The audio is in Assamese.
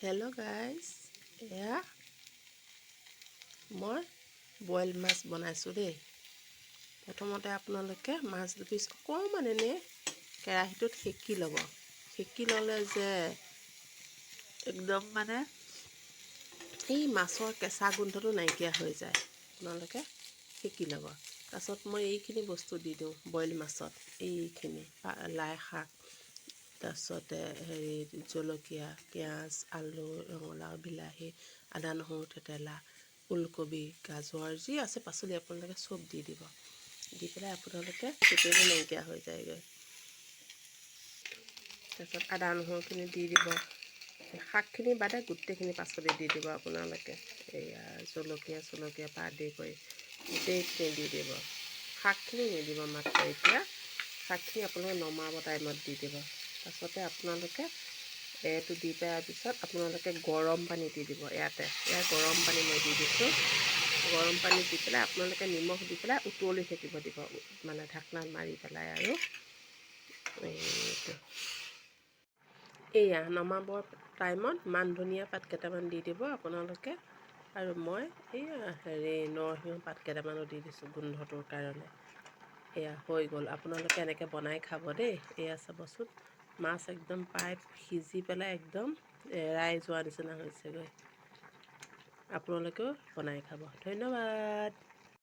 হেল্ল' গাইজ, এয়া মই বইল মাছ বনাইছোঁ দেই। প্ৰথমতে আপোনালোকে মাছ দুপিচ অকণমান এনেই কেৰাহীটোত সেকি ল'ব। সেকি ল'লে যে একদম মানে এই মাছৰ কেঁচা গোন্ধটো নাইকিয়া হৈ যায়। আপোনালোকে সেকি ল'ব। তাৰপাছত মই এইখিনি বস্তু দি দিওঁ বইল মাছত, এইখিনি লাই শাক, তাৰপিছতে জলকীয়া, পিঁয়াজ, আলু, ৰঙালাও, বিলাহী, আদা নহৰু থেতেলা, ওলকবি, গাজৰ, যি আছে পাচলি আপোনালোকে চব দি দিব। দি পেলাই আপোনালোকে কেতিয়াবা নাইকিয়া হৈ যায়গৈ। তাৰপিছত আদা নহৰুখিনি দি দিব। শাকখিনি বাদে গোটেইখিনি পাচলি দি দিব আপোনালোকে। এয়া জলকীয়া পৰা আদি কৰি গোটেইখিনি দি দিব। শাকখিনি নিদিব মাত্ৰ এতিয়া। শাকখিনি আপোনালোকে নমাব টাইমত দি দিব। তাৰপাছতে আপোনালোকে এইটো দি পেলাই পিছত আপোনালোকে গৰম পানী দি দিব। এয়া গৰম পানী মই দি দিছোঁ। গৰম পানী দি পেলাই আপোনালোকে নিমখ দি পেলাই উতলি থাকিব দিব, মানে ঢাকনাত মাৰি পেলাই। আৰু এয়া নমাবৰ টাইমত মান ধনিয়া পাত কেইটামান দি দিব আপোনালোকে। আৰু মই এইয়া নৰসিংহ পাত কেইটামানো দি দিছোঁ গোন্ধটোৰ কাৰণে। এয়া হৈ গ'ল। আপোনালোকে এনেকৈ বনাই খাব দেই। এয়া চাবচোন, মাছ একদম প্ৰায় সিজি পেলাই একদম এৰাই যোৱা নিচিনা হৈছেগৈ। আপোনালোকেও বনাই খাব। ধন্যবাদ।